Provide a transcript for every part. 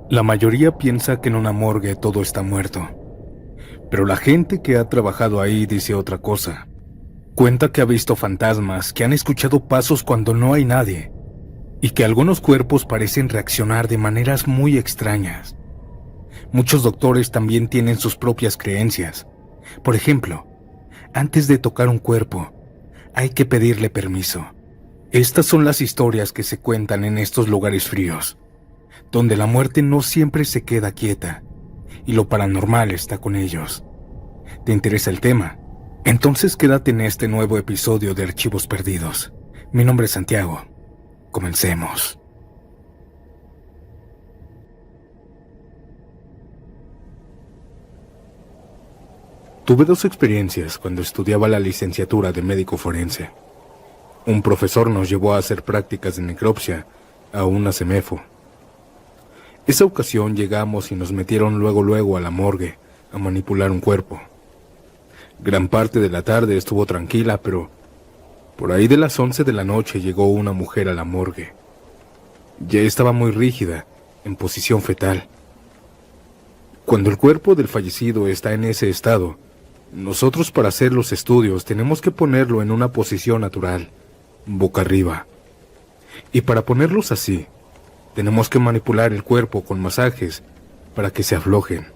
La mayoría piensa que en una morgue todo está muerto, pero la gente que ha trabajado ahí dice otra cosa. Cuenta que ha visto fantasmas, que han escuchado pasos cuando no hay nadie, y que algunos cuerpos parecen reaccionar de maneras muy extrañas. Muchos doctores también tienen sus propias creencias. Por ejemplo, antes de tocar un cuerpo, hay que pedirle permiso. Estas son las historias que se cuentan en estos lugares fríos, donde la muerte no siempre se queda quieta, y lo paranormal está con ellos. ¿Te interesa el tema? Entonces quédate en este nuevo episodio de Archivos Perdidos. Mi nombre es Santiago. Comencemos. Tuve dos experiencias cuando estudiaba la licenciatura de médico forense. Un profesor nos llevó a hacer prácticas de necropsia a una CEMEFO. Esa ocasión llegamos y nos metieron luego a la morgue a manipular un cuerpo. Gran parte de la tarde estuvo tranquila, pero por ahí de las 11 de la noche llegó una mujer a la morgue. Ya estaba muy rígida, en posición fetal. Cuando el cuerpo del fallecido está en ese estado, nosotros para hacer los estudios tenemos que ponerlo en una posición natural, boca arriba. Y para ponerlos así, tenemos que manipular el cuerpo con masajes para que se aflojen.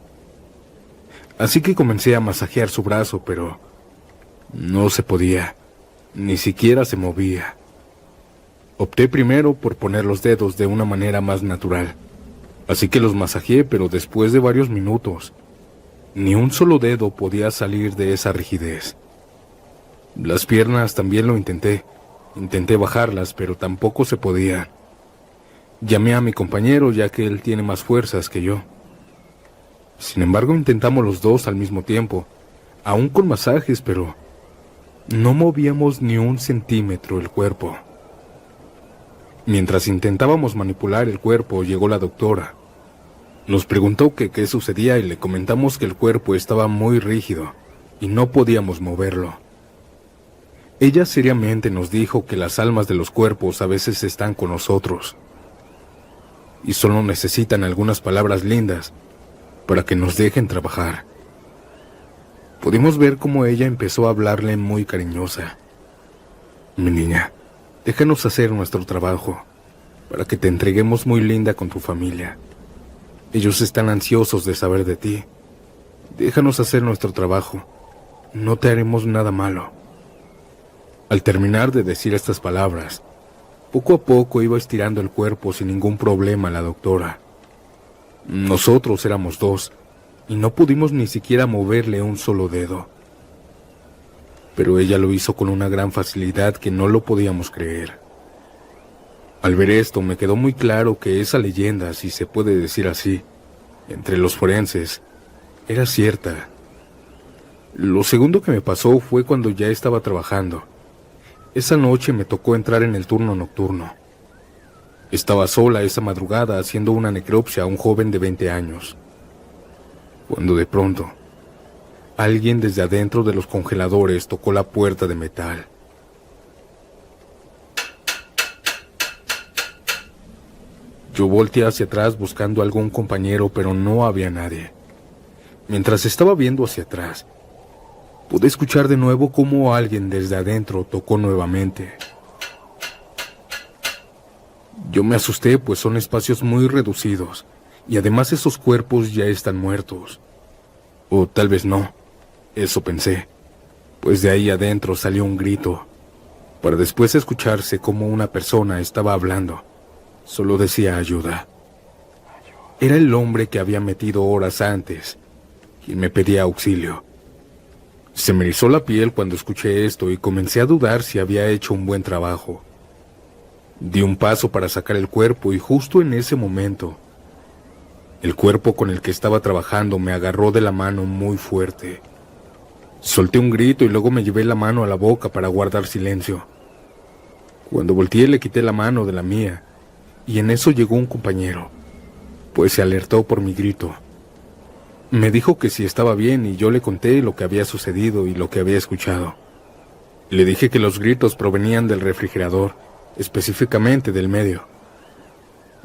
Así que comencé a masajear su brazo, pero no se podía, ni siquiera se movía. Opté primero por poner los dedos de una manera más natural, así que los masajeé, pero después de varios minutos, ni un solo dedo podía salir de esa rigidez. Las piernas también lo intenté bajarlas, pero tampoco se podía. Llamé a mi compañero, ya que él tiene más fuerzas que yo. Sin embargo, intentamos los dos al mismo tiempo, aún con masajes, pero no movíamos ni un centímetro el cuerpo. Mientras intentábamos manipular el cuerpo, llegó la doctora. Nos preguntó que qué sucedía y le comentamos que el cuerpo estaba muy rígido y no podíamos moverlo. Ella seriamente nos dijo que las almas de los cuerpos a veces están con nosotros y solo necesitan algunas palabras lindas para que nos dejen trabajar. Pudimos ver cómo ella empezó a hablarle muy cariñosa. Mi niña, déjanos hacer nuestro trabajo para que te entreguemos muy linda con tu familia. Ellos están ansiosos de saber de ti. Déjanos hacer nuestro trabajo. No te haremos nada malo. Al terminar de decir estas palabras, poco a poco iba estirando el cuerpo sin ningún problema la doctora. Nosotros éramos dos, y no pudimos ni siquiera moverle un solo dedo. Pero ella lo hizo con una gran facilidad que no lo podíamos creer. Al ver esto me quedó muy claro que esa leyenda, si se puede decir así, entre los forenses, era cierta. Lo segundo que me pasó fue cuando ya estaba trabajando. Esa noche me tocó entrar en el turno nocturno. Estaba sola esa madrugada haciendo una necropsia a un joven de 20 años. Cuando de pronto, alguien desde adentro de los congeladores tocó la puerta de metal. Yo volteé hacia atrás buscando a algún compañero, pero no había nadie. Mientras estaba viendo hacia atrás, pude escuchar de nuevo cómo alguien desde adentro tocó nuevamente. Yo me asusté, pues son espacios muy reducidos, y además esos cuerpos ya están muertos. O tal vez no, eso pensé, pues de ahí adentro salió un grito, para después escucharse como una persona estaba hablando. Solo decía ayuda. Era el hombre que había metido horas antes, y me pedía auxilio. Se me erizó la piel cuando escuché esto y comencé a dudar si había hecho un buen trabajo. Di un paso para sacar el cuerpo y justo en ese momento, el cuerpo con el que estaba trabajando me agarró de la mano muy fuerte. Solté un grito y luego me llevé la mano a la boca para guardar silencio. Cuando volteé le quité la mano de la mía y en eso llegó un compañero, pues se alertó por mi grito. Me dijo que si estaba bien y yo le conté lo que había sucedido y lo que había escuchado. Le dije que los gritos provenían del refrigerador, específicamente del medio.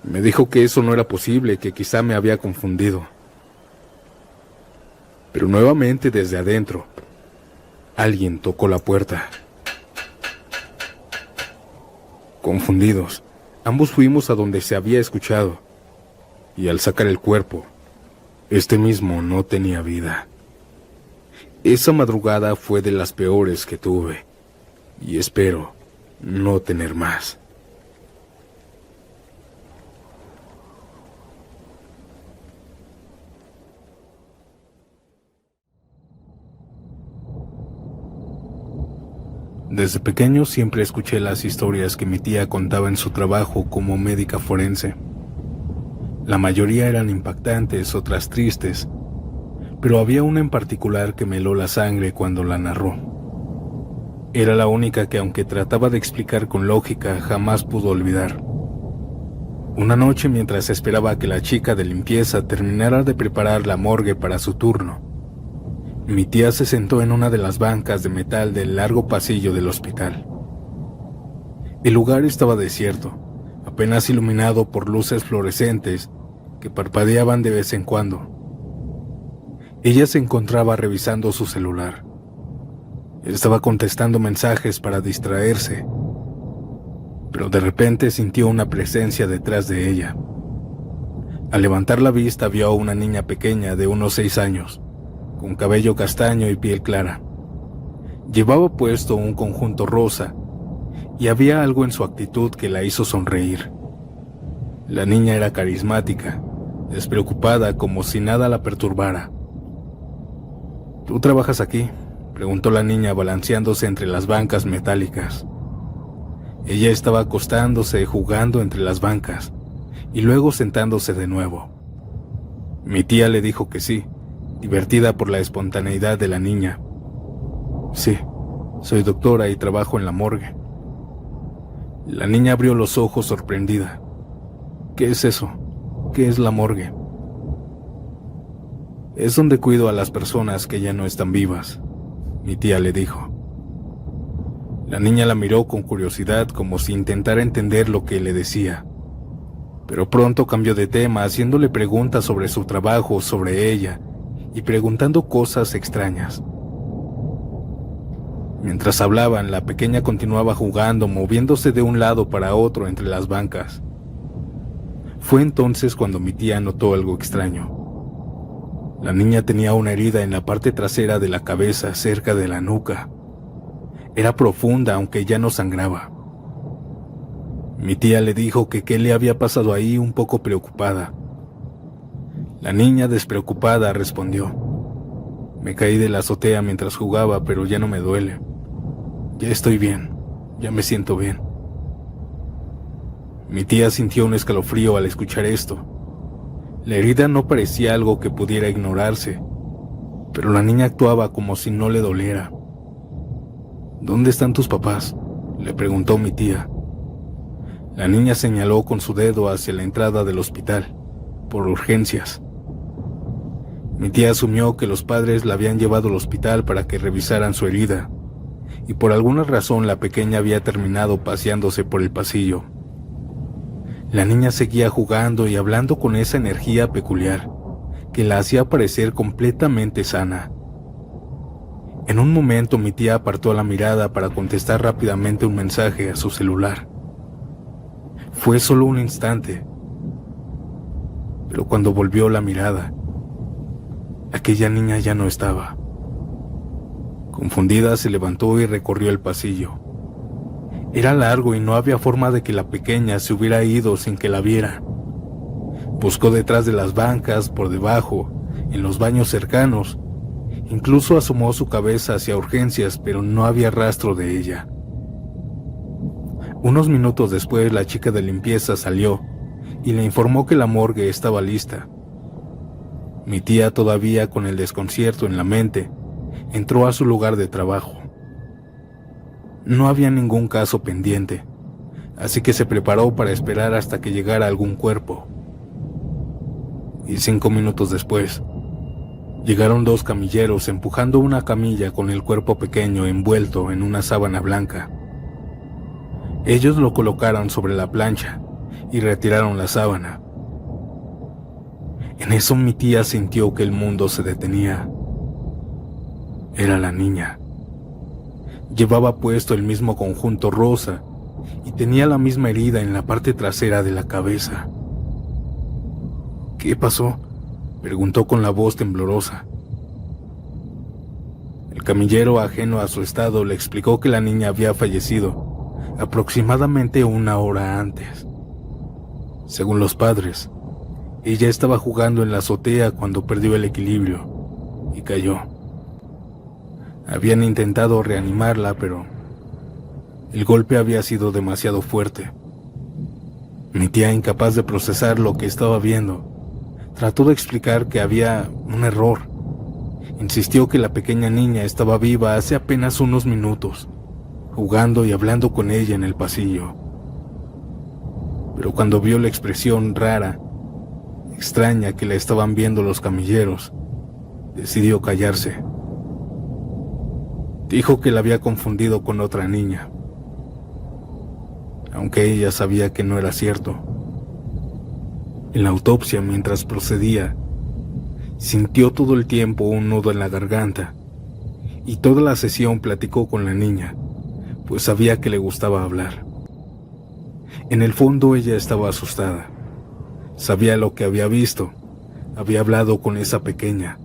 Me dijo que eso no era posible, que quizá me había confundido. Pero nuevamente desde adentro, alguien tocó la puerta. Confundidos, ambos fuimos a donde se había escuchado, y al sacar el cuerpo, este mismo no tenía vida. Esa madrugada fue de las peores que tuve, y espero no tener más. Desde pequeño siempre escuché las historias que mi tía contaba en su trabajo como médica forense. La mayoría eran impactantes, otras tristes, pero había una en particular que me heló la sangre cuando la narró. Era la única que, aunque trataba de explicar con lógica, jamás pudo olvidar. Una noche, mientras esperaba que la chica de limpieza terminara de preparar la morgue para su turno, mi tía se sentó en una de las bancas de metal del largo pasillo del hospital. El lugar estaba desierto, apenas iluminado por luces fluorescentes que parpadeaban de vez en cuando. Ella se encontraba revisando su celular. Estaba contestando mensajes para distraerse, pero de repente sintió una presencia detrás de ella. Al levantar la vista vio a una niña pequeña de unos 6 años, con cabello castaño y piel clara. Llevaba puesto un conjunto rosa y había algo en su actitud que la hizo sonreír. La niña era carismática, despreocupada, como si nada la perturbara. ¿Tú trabajas aquí?, preguntó la niña balanceándose entre las bancas metálicas. Ella estaba acostándose, jugando entre las bancas, y luego sentándose de nuevo. Mi tía le dijo que sí, divertida por la espontaneidad de la niña. Sí, soy doctora y trabajo en la morgue. La niña abrió los ojos sorprendida. ¿Qué es eso? ¿Qué es la morgue? Es donde cuido a las personas que ya no están vivas, mi tía le dijo. La niña la miró con curiosidad, como si intentara entender lo que le decía, pero pronto cambió de tema, haciéndole preguntas sobre su trabajo, sobre ella, y preguntando cosas extrañas. Mientras hablaban, la pequeña continuaba jugando, moviéndose de un lado para otro entre las bancas. Fue entonces cuando mi tía notó algo extraño. La niña tenía una herida en la parte trasera de la cabeza, cerca de la nuca. Era profunda, aunque ya no sangraba. Mi tía le dijo que qué le había pasado ahí, un poco preocupada. La niña, despreocupada, respondió: me caí de la azotea mientras jugaba, pero ya no me duele. Ya estoy bien, ya me siento bien. Mi tía sintió un escalofrío al escuchar esto. La herida no parecía algo que pudiera ignorarse, pero la niña actuaba como si no le doliera. ¿Dónde están tus papás?, le preguntó mi tía. La niña señaló con su dedo hacia la entrada del hospital, por urgencias. Mi tía asumió que los padres la habían llevado al hospital para que revisaran su herida, y por alguna razón la pequeña había terminado paseándose por el pasillo. La niña seguía jugando y hablando con esa energía peculiar que la hacía parecer completamente sana. En un momento mi tía apartó la mirada para contestar rápidamente un mensaje a su celular. Fue solo un instante, pero cuando volvió la mirada, aquella niña ya no estaba. Confundida, se levantó y recorrió el pasillo. Era largo y no había forma de que la pequeña se hubiera ido sin que la viera. Buscó detrás de las bancas, por debajo, en los baños cercanos. Incluso asomó su cabeza hacia urgencias, pero no había rastro de ella. Unos minutos después, la chica de limpieza salió y le informó que la morgue estaba lista. Mi tía, todavía con el desconcierto en la mente, entró a su lugar de trabajo. No había ningún caso pendiente, así que se preparó para esperar hasta que llegara algún cuerpo. Y 5 minutos después, llegaron 2 camilleros empujando una camilla con el cuerpo pequeño envuelto en una sábana blanca. Ellos lo colocaron sobre la plancha y retiraron la sábana. En eso mi tía sintió que el mundo se detenía. Era la niña. Llevaba puesto el mismo conjunto rosa y tenía la misma herida en la parte trasera de la cabeza. ¿Qué pasó?, preguntó con la voz temblorosa. El camillero, ajeno a su estado, le explicó que la niña había fallecido aproximadamente 1 hora antes. Según los padres, ella estaba jugando en la azotea cuando perdió el equilibrio y cayó. Habían intentado reanimarla, pero el golpe había sido demasiado fuerte. Mi tía, incapaz de procesar lo que estaba viendo, trató de explicar que había un error. Insistió que la pequeña niña estaba viva hace apenas unos minutos, jugando y hablando con ella en el pasillo. Pero cuando vio la expresión rara, extraña que la estaban viendo los camilleros, decidió callarse. Dijo que la había confundido con otra niña, aunque ella sabía que no era cierto. En la autopsia, mientras procedía, sintió todo el tiempo un nudo en la garganta y toda la sesión platicó con la niña, pues sabía que le gustaba hablar. En el fondo ella estaba asustada. Sabía lo que había visto, había hablado con esa pequeña,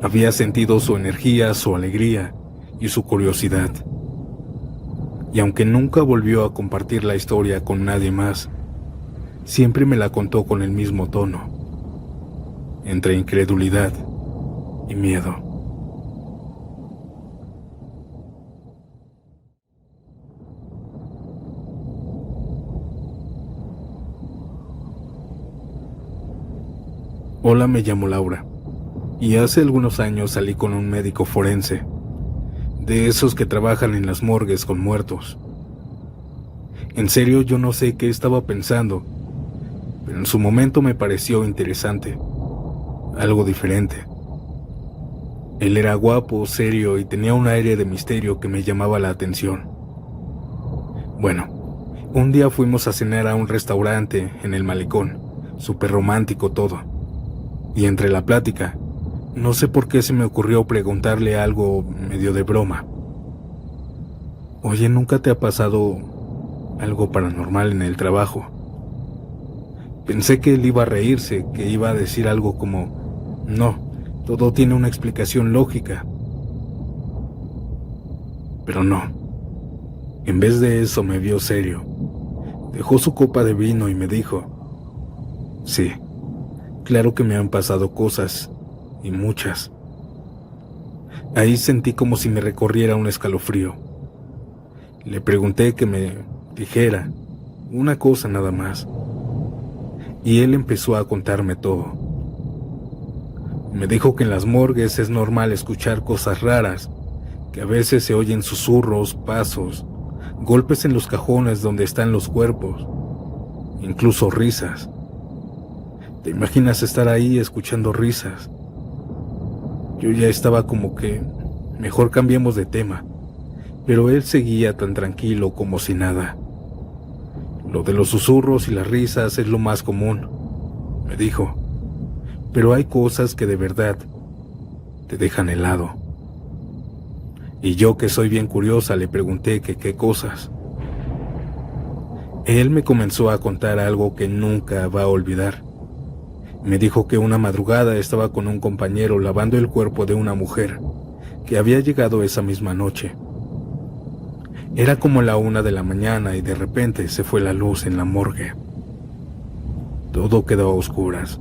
había sentido su energía, su alegría y su curiosidad. Y aunque nunca volvió a compartir la historia con nadie más, siempre me la contó con el mismo tono, entre incredulidad y miedo. Hola, me llamo Laura, y hace algunos años salí con un médico forense, de esos que trabajan en las morgues con muertos. En serio, yo no sé qué estaba pensando, pero en su momento me pareció interesante, algo diferente. Él era guapo, serio y tenía un aire de misterio que me llamaba la atención. Bueno, un día fuimos a cenar a un restaurante en el malecón, súper romántico todo. Y entre la plática, no sé por qué se me ocurrió preguntarle algo medio de broma. Oye, ¿nunca te ha pasado algo paranormal en el trabajo? Pensé que él iba a reírse, que iba a decir algo como, no, todo tiene una explicación lógica. Pero no. En vez de eso me vio serio. Dejó su copa de vino y me dijo, sí, claro que me han pasado cosas, y muchas. Ahí sentí como si me recorriera un escalofrío. Le pregunté que me dijera una cosa nada más, y él empezó a contarme todo. Me dijo que en las morgues es normal escuchar cosas raras, que a veces se oyen susurros, pasos, golpes en los cajones donde están los cuerpos, incluso risas. ¿Te imaginas estar ahí escuchando risas? Yo ya estaba como que, mejor cambiemos de tema, pero él seguía tan tranquilo como si nada. Lo de los susurros y las risas es lo más común, me dijo, pero hay cosas que de verdad te dejan helado. Y yo, que soy bien curiosa, le pregunté que qué cosas. Él me comenzó a contar algo que nunca va a olvidar. Me dijo que una madrugada estaba con un compañero lavando el cuerpo de una mujer que había llegado esa misma noche. Era como la 1 de la mañana y de repente se fue la luz en la morgue. Todo quedó a oscuras.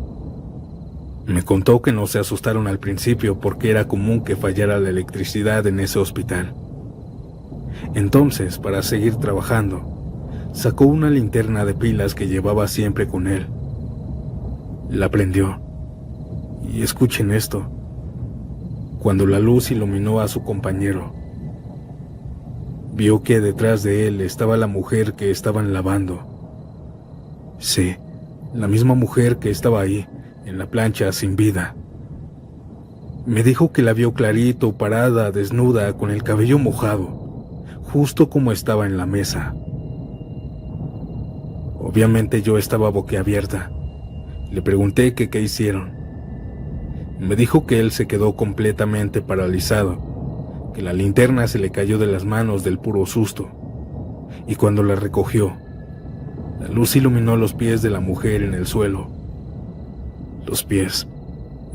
Me contó que no se asustaron al principio porque era común que fallara la electricidad en ese hospital. Entonces, para seguir trabajando, sacó una linterna de pilas que llevaba siempre con él. La prendió. Y escuchen esto. Cuando la luz iluminó a su compañero, vio que detrás de él estaba la mujer que estaban lavando. Sí, la misma mujer que estaba ahí, en la plancha sin vida. Me dijo que la vio clarito, parada, desnuda, con el cabello mojado, justo como estaba en la mesa. Obviamente yo estaba boquiabierta. Le pregunté que qué hicieron. Me dijo que él se quedó completamente paralizado, que la linterna se le cayó de las manos del puro susto, y cuando la recogió, la luz iluminó los pies de la mujer en el suelo. Los pies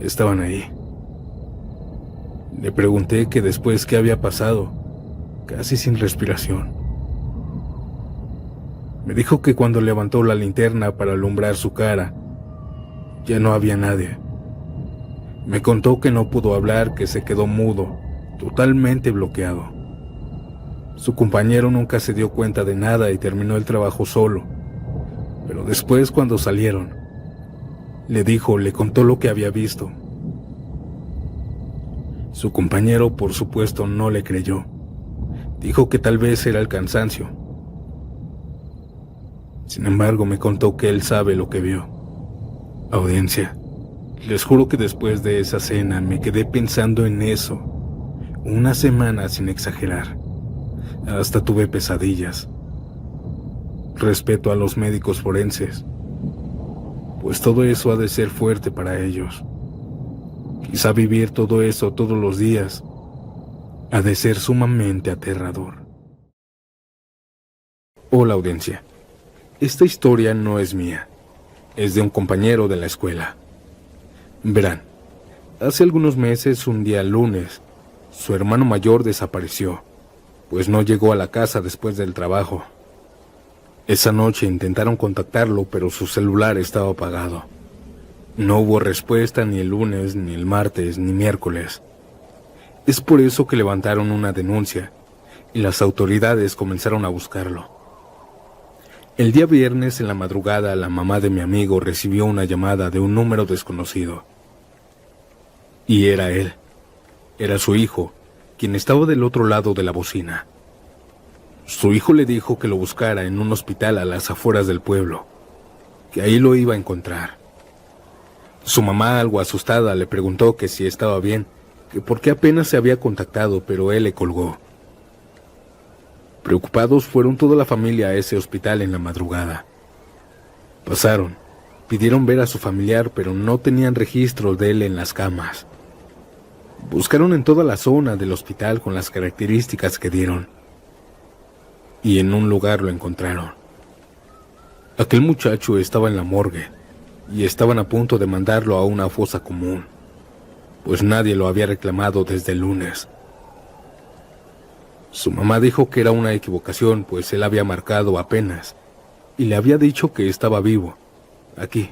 estaban ahí. Le pregunté que después qué había pasado, casi sin respiración. Me dijo que cuando levantó la linterna para alumbrar su cara, ya no había nadie. Me contó que no pudo hablar, que se quedó mudo, totalmente bloqueado. Su compañero nunca se dio cuenta de nada y terminó el trabajo solo. Pero después, cuando salieron, le contó lo que había visto. Su compañero, por supuesto, no le creyó. Dijo que tal vez era el cansancio. Sin embargo, me contó que él sabe lo que vio. Audiencia, les juro que después de esa cena me quedé pensando en eso, una semana sin exagerar. Hasta tuve pesadillas. Respeto a los médicos forenses, pues todo eso ha de ser fuerte para ellos. Quizá vivir todo eso todos los días ha de ser sumamente aterrador. Hola, audiencia. Esta historia no es mía, es de un compañero de la escuela. Verán, hace algunos meses, un día lunes, su hermano mayor desapareció, pues no llegó a la casa después del trabajo. Esa noche intentaron contactarlo, pero su celular estaba apagado. No hubo respuesta ni el lunes, ni el martes, ni miércoles. Es por eso que levantaron una denuncia, y las autoridades comenzaron a buscarlo. El día viernes en la madrugada, la mamá de mi amigo recibió una llamada de un número desconocido. Y era él. Era su hijo, quien estaba del otro lado de la bocina. Su hijo le dijo que lo buscara en un hospital a las afueras del pueblo, que ahí lo iba a encontrar. Su mamá, algo asustada, le preguntó que si estaba bien, que por qué apenas se había contactado, pero él le colgó. Preocupados fueron toda la familia a ese hospital en la madrugada. Pasaron, pidieron ver a su familiar, pero no tenían registro de él en las camas. Buscaron en toda la zona del hospital con las características que dieron, y en un lugar lo encontraron. Aquel muchacho estaba en la morgue, y estaban a punto de mandarlo a una fosa común, pues nadie lo había reclamado desde el lunes. Su mamá dijo que era una equivocación, pues él había marcado apenas, y le había dicho que estaba vivo, aquí.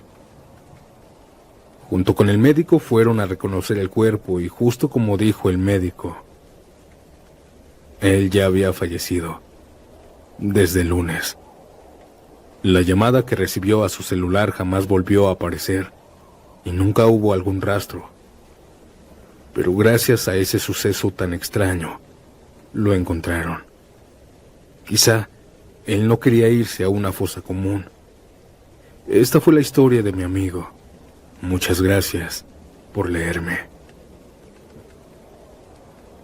Junto con el médico fueron a reconocer el cuerpo, y justo como dijo el médico, él ya había fallecido, desde el lunes. La llamada que recibió a su celular jamás volvió a aparecer, y nunca hubo algún rastro. Pero gracias a ese suceso tan extraño, lo encontraron. Quizá él no quería irse a una fosa común. Esta fue la historia de mi amigo. Muchas gracias por leerme.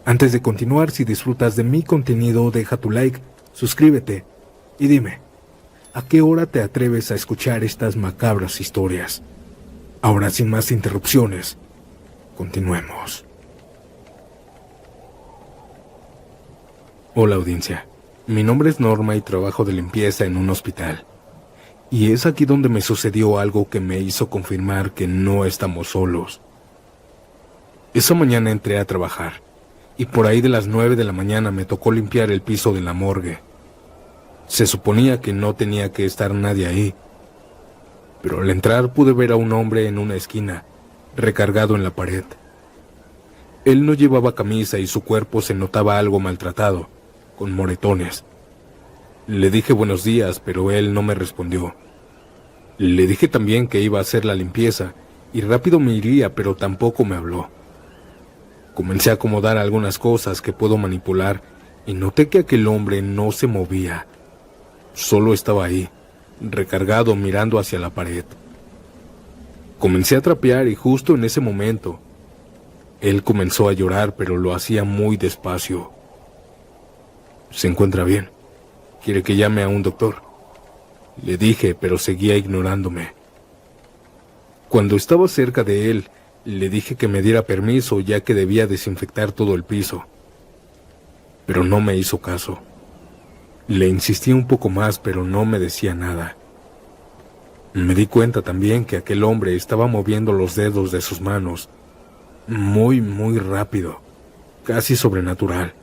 Antes de continuar, si disfrutas de mi contenido, deja tu like, suscríbete y dime, ¿a qué hora te atreves a escuchar estas macabras historias? Ahora, sin más interrupciones, continuemos. Hola, audiencia. Mi nombre es Norma y trabajo de limpieza en un hospital. Y es aquí donde me sucedió algo que me hizo confirmar que no estamos solos. Esa mañana entré a trabajar, y por ahí de las 9 de la mañana me tocó limpiar el piso de la morgue. Se suponía que no tenía que estar nadie ahí, pero al entrar pude ver a un hombre en una esquina, recargado en la pared. Él no llevaba camisa y su cuerpo se notaba algo maltratado, con moretones. Le dije buenos días, pero él no me respondió. Le dije también que iba a hacer la limpieza y rápido me iría, pero tampoco me habló. Comencé a acomodar algunas cosas que puedo manipular y noté que aquel hombre no se movía. Solo estaba ahí, recargado mirando hacia la pared. Comencé a trapear y justo en ese momento, él comenzó a llorar, pero lo hacía muy despacio. ¿Se encuentra bien? ¿Quiere que llame a un doctor? Le dije, pero seguía ignorándome. Cuando estaba cerca de él, le dije que me diera permiso, ya que debía desinfectar todo el piso. Pero no me hizo caso. Le insistí un poco más, pero no me decía nada. Me di cuenta también que aquel hombre estaba moviendo los dedos de sus manos muy, muy rápido, casi sobrenatural.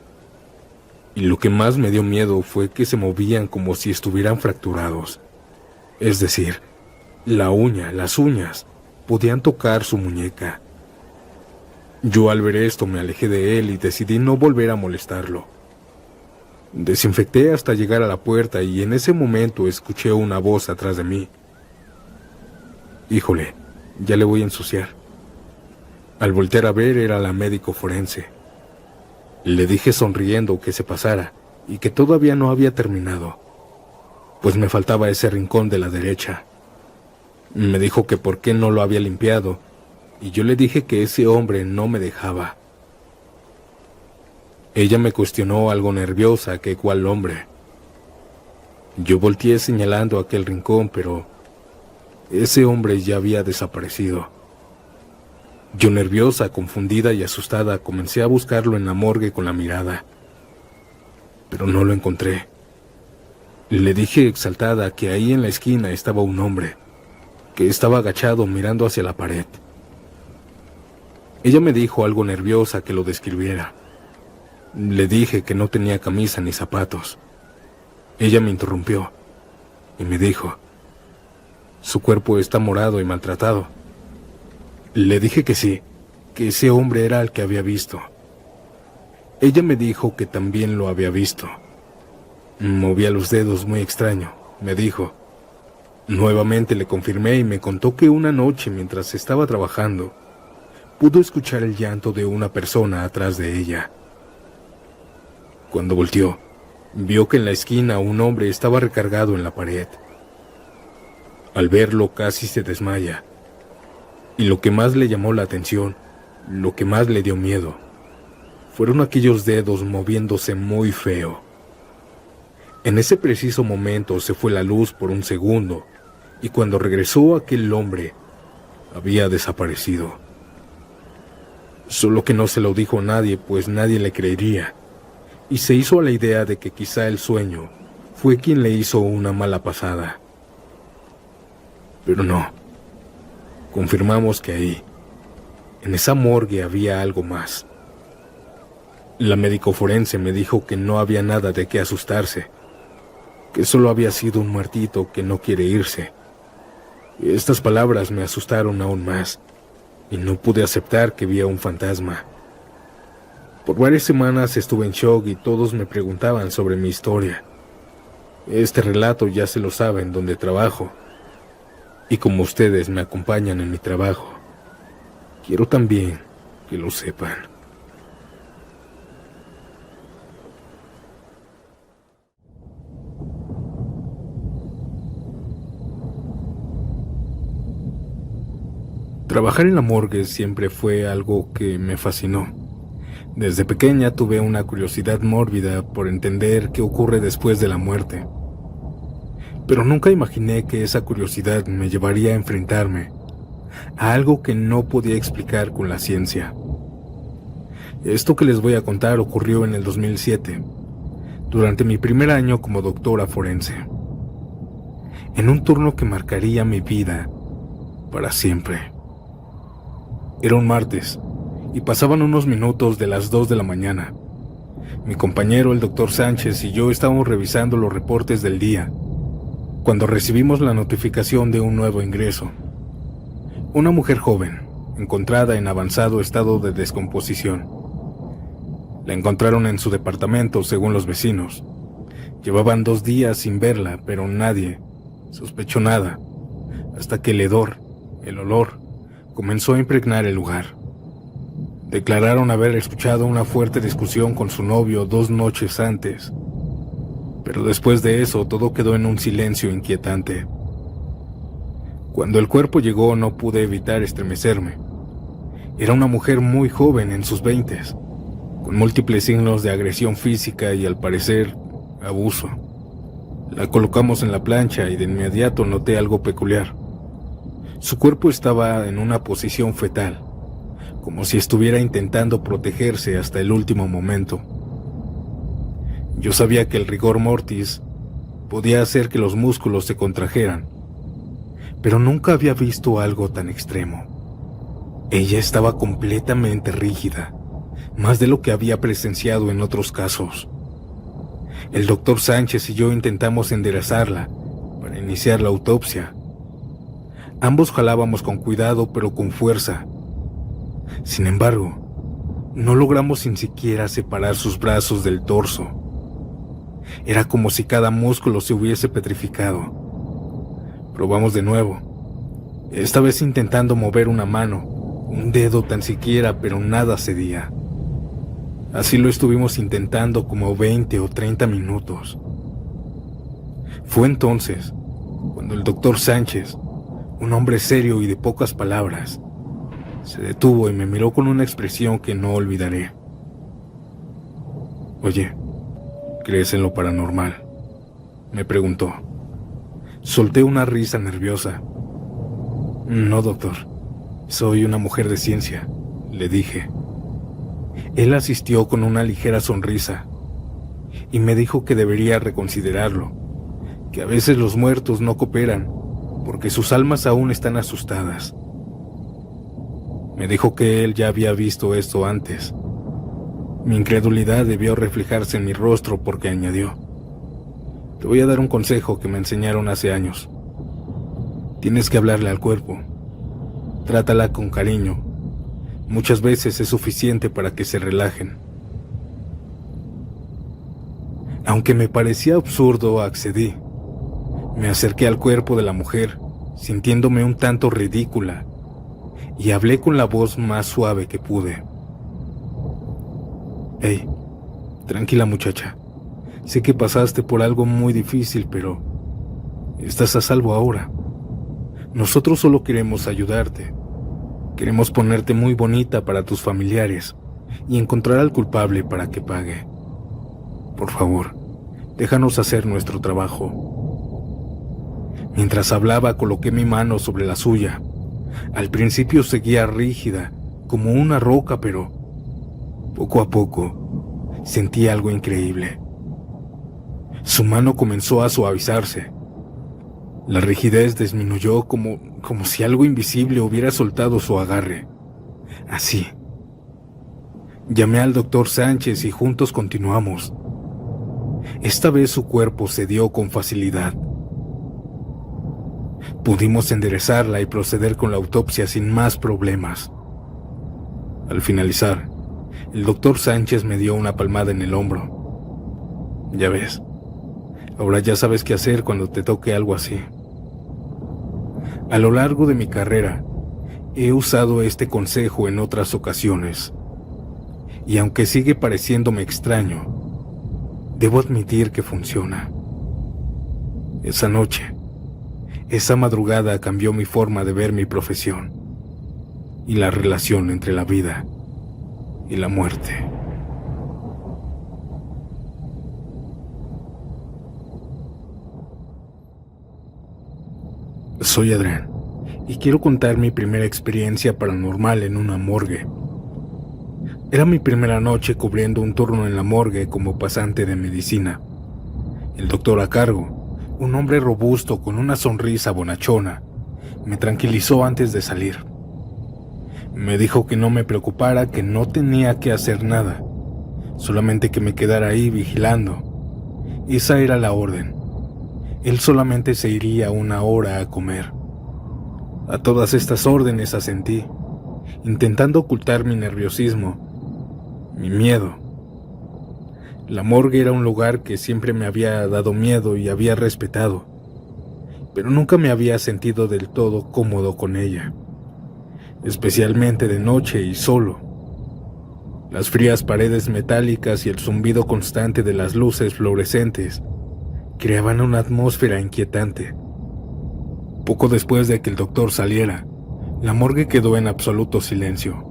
Y lo que más me dio miedo fue que se movían como si estuvieran fracturados. Es decir, las uñas, podían tocar su muñeca. Yo al ver esto me alejé de él y decidí no volver a molestarlo. Desinfecté hasta llegar a la puerta y en ese momento escuché una voz atrás de mí. Híjole, ya le voy a ensuciar. Al voltear a ver era la médico forense. Le dije sonriendo que se pasara y que todavía no había terminado, pues me faltaba ese rincón de la derecha. Me dijo que por qué no lo había limpiado y yo le dije que ese hombre no me dejaba. Ella me cuestionó algo nerviosa que cuál hombre. Yo volteé señalando aquel rincón, pero ese hombre ya había desaparecido. Yo nerviosa, confundida y asustada comencé a buscarlo en la morgue con la mirada, pero no lo encontré. Le dije exaltada que ahí en la esquina estaba un hombre, que estaba agachado mirando hacia la pared. Ella me dijo algo nerviosa que lo describiera. Le dije que no tenía camisa ni zapatos. Ella me interrumpió y me dijo, «Su cuerpo está morado y maltratado». Le dije que sí, que ese hombre era el que había visto. Ella me dijo que también lo había visto. Movía los dedos muy extraño, me dijo. Nuevamente le confirmé y me contó que una noche mientras estaba trabajando, pudo escuchar el llanto de una persona atrás de ella. Cuando volteó, vio que en la esquina un hombre estaba recargado en la pared. Al verlo casi se desmaya. Y lo que más le llamó la atención, lo que más le dio miedo, fueron aquellos dedos moviéndose muy feo. En ese preciso momento se fue la luz por un segundo, y cuando regresó aquel hombre, había desaparecido. Solo que no se lo dijo a nadie, pues nadie le creería, y se hizo a la idea de que quizá el sueño fue quien le hizo una mala pasada. Pero no. Confirmamos que ahí, en esa morgue, había algo más. La médico forense me dijo que no había nada de qué asustarse, que solo había sido un muertito que no quiere irse. Y estas palabras me asustaron aún más, y no pude aceptar que vi a un fantasma. Por varias semanas estuve en shock y todos me preguntaban sobre mi historia. Este relato ya se lo saben donde trabajo. Y como ustedes me acompañan en mi trabajo, quiero también que lo sepan. Trabajar en la morgue siempre fue algo que me fascinó. Desde pequeña tuve una curiosidad mórbida por entender qué ocurre después de la muerte. Pero nunca imaginé que esa curiosidad me llevaría a enfrentarme a algo que no podía explicar con la ciencia. Esto que les voy a contar ocurrió en el 2007, durante mi primer año como doctora forense, en un turno que marcaría mi vida para siempre. Era un martes, y pasaban unos minutos de las 2 de la mañana. Mi compañero, el doctor Sánchez, y yo estábamos revisando los reportes del día, cuando recibimos la notificación de un nuevo ingreso. Una mujer joven, encontrada en avanzado estado de descomposición. La encontraron en su departamento, según los vecinos. Llevaban 2 días sin verla, pero nadie sospechó nada, hasta que el olor, comenzó a impregnar el lugar. Declararon haber escuchado una fuerte discusión con su novio 2 noches antes, pero después de eso todo quedó en un silencio inquietante. Cuando el cuerpo llegó no pude evitar estremecerme. Era una mujer muy joven, en sus 20s, con múltiples signos de agresión física y al parecer abuso. La colocamos en la plancha y de inmediato noté algo peculiar. Su cuerpo estaba en una posición fetal, como si estuviera intentando protegerse hasta el último momento. Yo sabía que el rigor mortis podía hacer que los músculos se contrajeran, pero nunca había visto algo tan extremo. Ella estaba completamente rígida, más de lo que había presenciado en otros casos. El doctor Sánchez y yo intentamos enderezarla para iniciar la autopsia. Ambos jalábamos con cuidado pero con fuerza. Sin embargo, no logramos ni siquiera separar sus brazos del torso. Era como si cada músculo se hubiese petrificado. Probamos de nuevo, esta vez intentando mover una mano, un dedo tan siquiera, pero nada cedía. Así lo estuvimos intentando como 20 o 30 minutos. Fue entonces cuando el doctor Sánchez, un hombre serio y de pocas palabras, se detuvo y me miró con una expresión que no olvidaré. «Oye, ¿crees en lo paranormal?», me preguntó. Solté una risa nerviosa. «No, doctor, soy una mujer de ciencia», le dije. Él asistió con una ligera sonrisa y me dijo que debería reconsiderarlo, que a veces los muertos no cooperan porque sus almas aún están asustadas. Me dijo que él ya había visto esto antes. Mi incredulidad debió reflejarse en mi rostro porque añadió: «Te voy a dar un consejo que me enseñaron hace años. Tienes que hablarle al cuerpo. Trátala con cariño. Muchas veces es suficiente para que se relajen». Aunque me parecía absurdo, accedí. Me acerqué al cuerpo de la mujer, sintiéndome un tanto ridícula, y hablé con la voz más suave que pude. «Hey, tranquila muchacha. Sé que pasaste por algo muy difícil, pero estás a salvo ahora. Nosotros solo queremos ayudarte. Queremos ponerte muy bonita para tus familiares y encontrar al culpable para que pague. Por favor, déjanos hacer nuestro trabajo». Mientras hablaba, coloqué mi mano sobre la suya. Al principio seguía rígida, como una roca, pero poco a poco sentí algo increíble. Su mano comenzó a suavizarse. La rigidez disminuyó como si algo invisible hubiera soltado su agarre. Así. Llamé al doctor Sánchez y juntos continuamos. Esta vez su cuerpo cedió con facilidad. Pudimos enderezarla y proceder con la autopsia sin más problemas. Al finalizar, el doctor Sánchez me dio una palmada en el hombro. «Ya ves, ahora ya sabes qué hacer cuando te toque algo así». A lo largo de mi carrera, he usado este consejo en otras ocasiones, y aunque sigue pareciéndome extraño, debo admitir que funciona. Esa noche, esa madrugada cambió mi forma de ver mi profesión y la relación entre la vida y la muerte. Soy Adrián y quiero contar mi primera experiencia paranormal en una morgue. Era mi primera noche cubriendo un turno en la morgue como pasante de medicina. El doctor a cargo, un hombre robusto con una sonrisa bonachona, me tranquilizó antes de salir. Me dijo que no me preocupara, que no tenía que hacer nada, solamente que me quedara ahí vigilando. Esa era la orden. Él solamente se iría 1 hora a comer. A todas estas órdenes asentí, intentando ocultar mi nerviosismo, mi miedo. La morgue era un lugar que siempre me había dado miedo y había respetado, pero nunca me había sentido del todo cómodo con ella, especialmente de noche y solo. Las frías paredes metálicas y el zumbido constante de las luces fluorescentes creaban una atmósfera inquietante. Poco después de que el doctor saliera, la morgue quedó en absoluto silencio,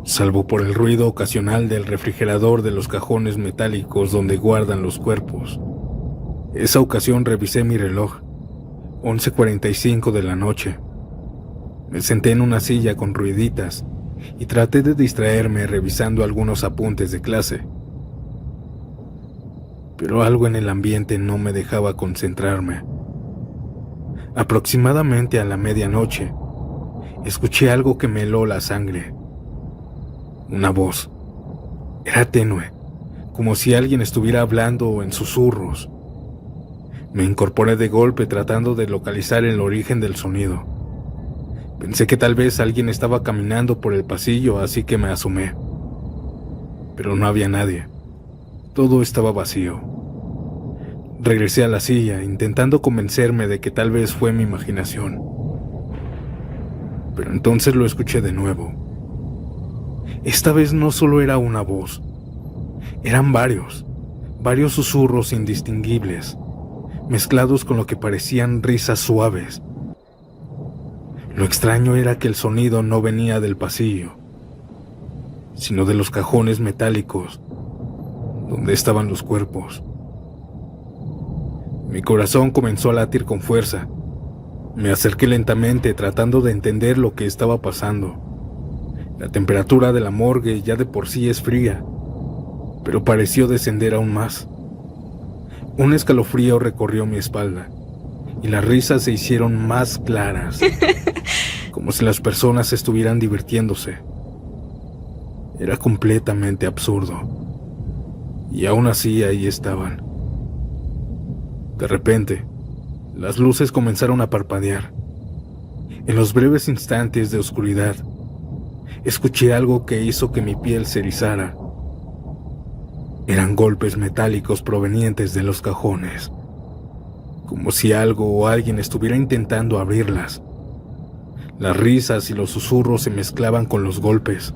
salvo por el ruido ocasional del refrigerador de los cajones metálicos donde guardan los cuerpos. Esa ocasión revisé mi reloj, 11:45 de la noche. Me senté en una silla con rueditas y traté de distraerme revisando algunos apuntes de clase. Pero algo en el ambiente no me dejaba concentrarme. Aproximadamente a la medianoche, escuché algo que me heló la sangre. Una voz. Era tenue, como si alguien estuviera hablando en susurros. Me incorporé de golpe tratando de localizar el origen del sonido. Pensé que tal vez alguien estaba caminando por el pasillo, así que me asomé. Pero no había nadie. Todo estaba vacío. Regresé a la silla, intentando convencerme de que tal vez fue mi imaginación. Pero entonces lo escuché de nuevo. Esta vez no solo era una voz, eran varios susurros indistinguibles, mezclados con lo que parecían risas suaves. Lo extraño era que el sonido no venía del pasillo, sino de los cajones metálicos donde estaban los cuerpos. Mi corazón comenzó a latir con fuerza. Me acerqué lentamente tratando de entender lo que estaba pasando. La temperatura de la morgue ya de por sí es fría, pero pareció descender aún más. Un escalofrío recorrió mi espalda y las risas se hicieron más claras, como si las personas estuvieran divirtiéndose. Era completamente absurdo. Y aún así ahí estaban. De repente, las luces comenzaron a parpadear. En los breves instantes de oscuridad, escuché algo que hizo que mi piel se erizara. Eran golpes metálicos provenientes de los cajones, como si algo o alguien estuviera intentando abrirlas. Las risas y los susurros se mezclaban con los golpes,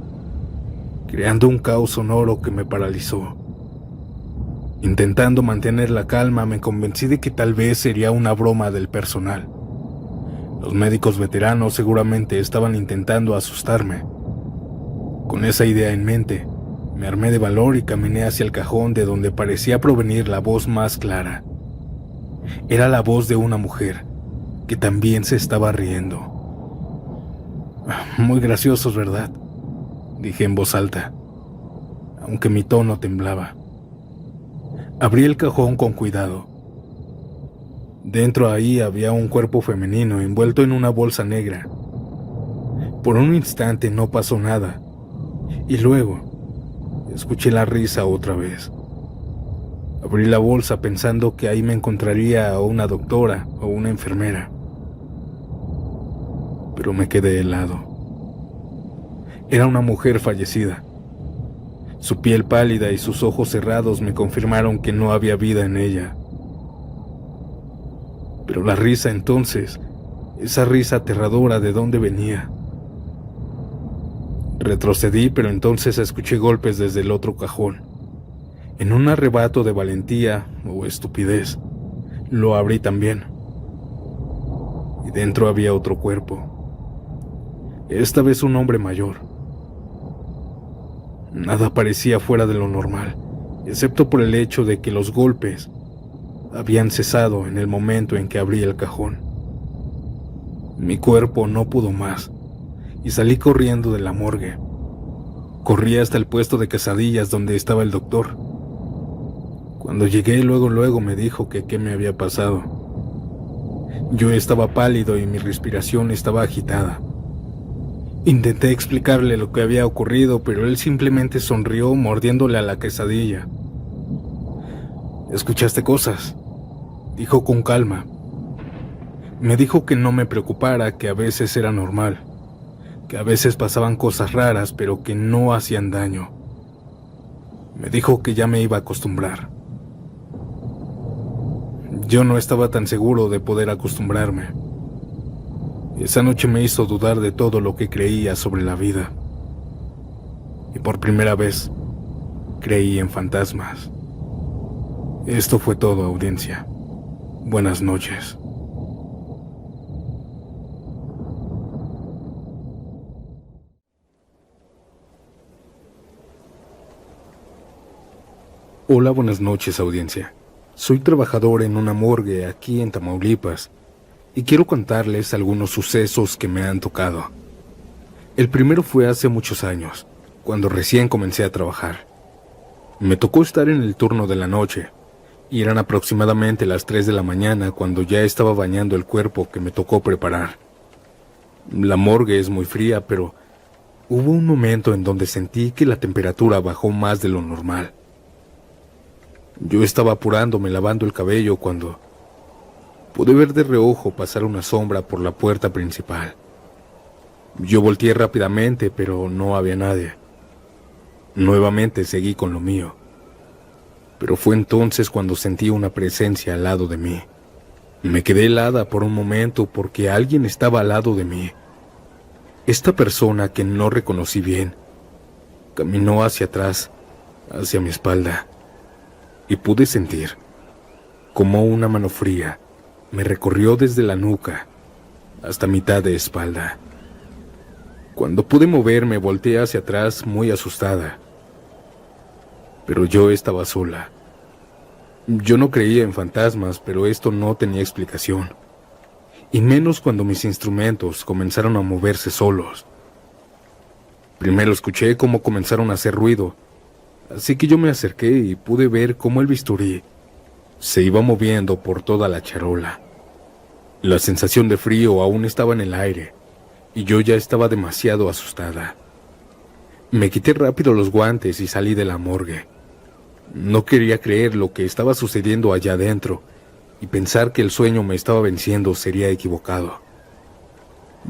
creando un caos sonoro que me paralizó. Intentando mantener la calma, me convencí de que tal vez sería una broma del personal. Los médicos veteranos seguramente estaban intentando asustarme. Con esa idea en mente, me armé de valor y caminé hacia el cajón de donde parecía provenir la voz más clara. Era la voz de una mujer, que también se estaba riendo. Muy graciosos, ¿verdad?, dije en voz alta, aunque mi tono temblaba. Abrí el cajón con cuidado. Dentro ahí había un cuerpo femenino envuelto en una bolsa negra. Por un instante no pasó nada, y luego escuché la risa otra vez. Abrí la bolsa pensando que ahí me encontraría a una doctora o una enfermera, pero me quedé helado. Era una mujer fallecida. Su piel pálida y sus ojos cerrados me confirmaron que no había vida en ella. Pero la risa entonces, esa risa aterradora, ¿de dónde venía? Retrocedí, pero entonces escuché golpes desde el otro cajón. En un arrebato de valentía o estupidez, lo abrí también. Y dentro había otro cuerpo. Esta vez un hombre mayor. Nada parecía fuera de lo normal, excepto por el hecho de que los golpes habían cesado en el momento en que abrí el cajón. Mi cuerpo no pudo más y salí corriendo de la morgue. Corrí hasta el puesto de quesadillas donde estaba el doctor. Cuando llegué, luego me dijo que qué me había pasado. Yo estaba pálido y mi respiración estaba agitada. Intenté explicarle lo que había ocurrido, pero él simplemente sonrió mordiéndole a la quesadilla. «¿Escuchaste cosas?», dijo con calma. Me dijo que no me preocupara, que a veces era normal, que a veces pasaban cosas raras, pero que no hacían daño. Me dijo que ya me iba a acostumbrar. Yo no estaba tan seguro de poder acostumbrarme. Esa noche me hizo dudar de todo lo que creía sobre la vida. Y por primera vez, creí en fantasmas. Esto fue todo, audiencia. Buenas noches. Hola, buenas noches, audiencia. Soy trabajador en una morgue aquí en Tamaulipas y quiero contarles algunos sucesos que me han tocado. El primero fue hace muchos años, cuando recién comencé a trabajar. Me tocó estar en el turno de la noche y eran aproximadamente las 3 de la mañana cuando ya estaba bañando el cuerpo que me tocó preparar. La morgue es muy fría, pero hubo un momento en donde sentí que la temperatura bajó más de lo normal. Yo estaba apurándome lavando el cabello cuando pude ver de reojo pasar una sombra por la puerta principal. Yo volteé rápidamente, pero no había nadie. Nuevamente seguí con lo mío. Pero fue entonces cuando sentí una presencia al lado de mí. Me quedé helada por un momento porque alguien estaba al lado de mí. Esta persona que no reconocí bien caminó hacia atrás, hacia mi espalda, y pude sentir como una mano fría me recorrió desde la nuca hasta mitad de espalda. Cuando pude moverme, volteé hacia atrás muy asustada. Pero yo estaba sola. Yo no creía en fantasmas, pero esto no tenía explicación. Y menos cuando mis instrumentos comenzaron a moverse solos. Primero escuché cómo comenzaron a hacer ruido, así que yo me acerqué y pude ver cómo el bisturí se iba moviendo por toda la charola. La sensación de frío aún estaba en el aire, y yo ya estaba demasiado asustada. Me quité rápido los guantes y salí de la morgue. No quería creer lo que estaba sucediendo allá adentro, y pensar que el sueño me estaba venciendo sería equivocado.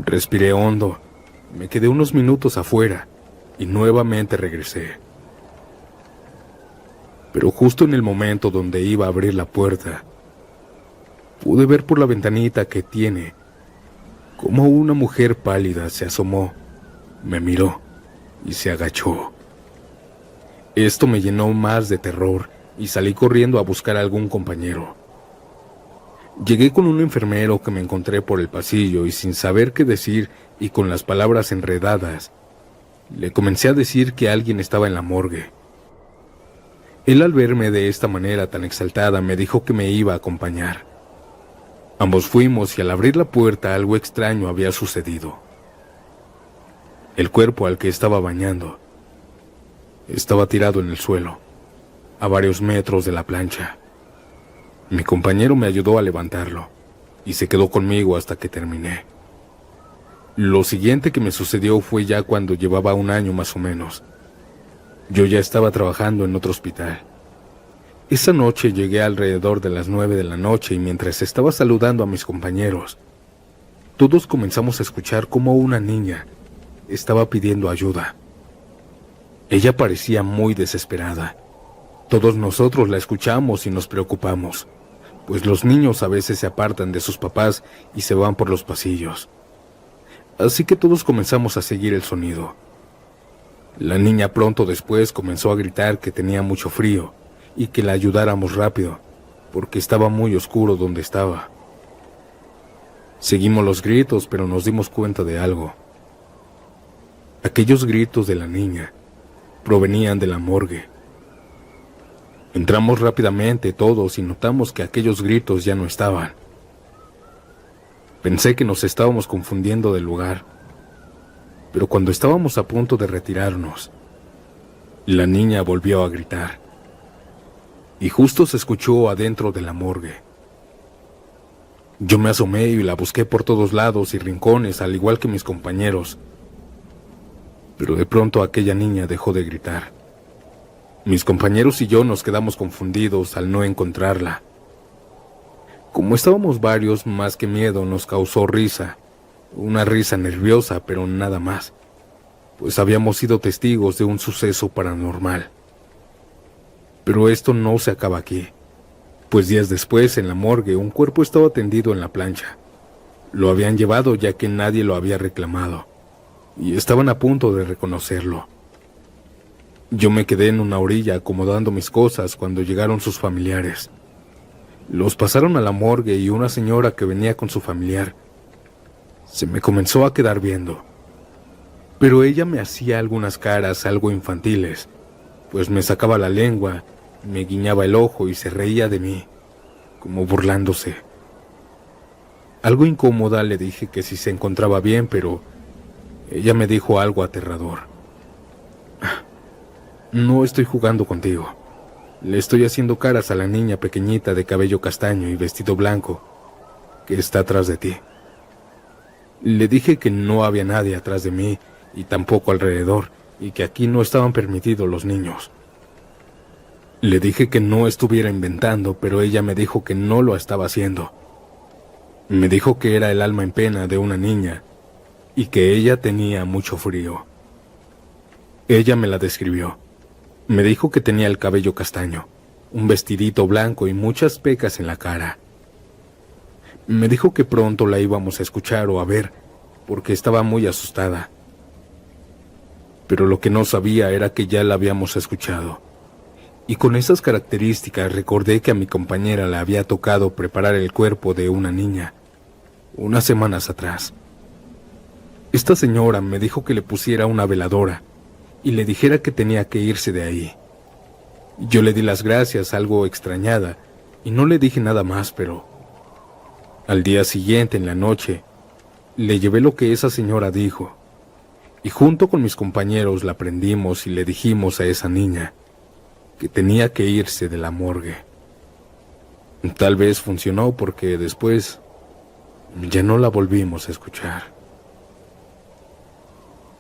Respiré hondo, me quedé unos minutos afuera, y nuevamente regresé. Pero justo en el momento donde iba a abrir la puerta, pude ver por la ventanita que tiene cómo una mujer pálida se asomó, me miró y se agachó. Esto me llenó más de terror y salí corriendo a buscar a algún compañero. Llegué con un enfermero que me encontré por el pasillo y sin saber qué decir y con las palabras enredadas, le comencé a decir que alguien estaba en la morgue. Él al verme de esta manera tan exaltada me dijo que me iba a acompañar. Ambos fuimos y al abrir la puerta algo extraño había sucedido. El cuerpo al que estaba bañando estaba tirado en el suelo, a varios metros de la plancha. Mi compañero me ayudó a levantarlo y se quedó conmigo hasta que terminé. Lo siguiente que me sucedió fue ya cuando llevaba un año más o menos. Yo ya estaba trabajando en otro hospital. Esa noche llegué alrededor de las 9 de la noche y mientras estaba saludando a mis compañeros, todos comenzamos a escuchar cómo una niña estaba pidiendo ayuda. Ella parecía muy desesperada. Todos nosotros la escuchamos y nos preocupamos, pues los niños a veces se apartan de sus papás y se van por los pasillos. Así que todos comenzamos a seguir el sonido. La niña pronto después comenzó a gritar que tenía mucho frío y que la ayudáramos rápido, porque estaba muy oscuro donde estaba. Seguimos los gritos, pero nos dimos cuenta de algo. Aquellos gritos de la niña provenían de la morgue. Entramos rápidamente todos y notamos que aquellos gritos ya no estaban. Pensé que nos estábamos confundiendo del lugar, pero cuando estábamos a punto de retirarnos, la niña volvió a gritar. Y justo se escuchó adentro de la morgue. Yo me asomé y la busqué por todos lados y rincones, al igual que mis compañeros. Pero de pronto aquella niña dejó de gritar. Mis compañeros y yo nos quedamos confundidos al no encontrarla. Como estábamos varios, más que miedo nos causó risa. Una risa nerviosa, pero nada más, pues habíamos sido testigos de un suceso paranormal. Pero esto no se acaba aquí, pues días después en la morgue un cuerpo estaba tendido en la plancha. Lo habían llevado ya que nadie lo había reclamado, y estaban a punto de reconocerlo. Yo me quedé en una orilla acomodando mis cosas cuando llegaron sus familiares. Los pasaron a la morgue y una señora que venía con su familiar se me comenzó a quedar viendo. Pero ella me hacía algunas caras algo infantiles, pues me sacaba la lengua, me guiñaba el ojo y se reía de mí. como burlándose. Algo incómoda le dije que si se encontraba bien, pero ella me dijo algo aterrador. No estoy jugando contigo. Le estoy haciendo caras a la niña pequeñita de cabello castaño y vestido blanco que está atrás de ti. Le dije que no había nadie atrás de mí y tampoco alrededor, y que aquí no estaban permitidos los niños. Le dije que no estuviera inventando, pero ella me dijo que no lo estaba haciendo. Me dijo que era el alma en pena de una niña y que ella tenía mucho frío. Ella me la describió. Me dijo que tenía el cabello castaño, un vestidito blanco y muchas pecas en la cara. Me dijo que pronto la íbamos a escuchar o a ver, porque estaba muy asustada. Pero lo que no sabía era que ya la habíamos escuchado. Y con esas características recordé que a mi compañera le había tocado preparar el cuerpo de una niña, unas semanas atrás. Esta señora me dijo que le pusiera una veladora y le dijera que tenía que irse de ahí. Yo le di las gracias, algo extrañada, y no le dije nada más, pero al día siguiente, en la noche, le llevé lo que esa señora dijo, y junto con mis compañeros la prendimos y le dijimos a esa niña que tenía que irse de la morgue. Tal vez funcionó porque después ya no la volvimos a escuchar.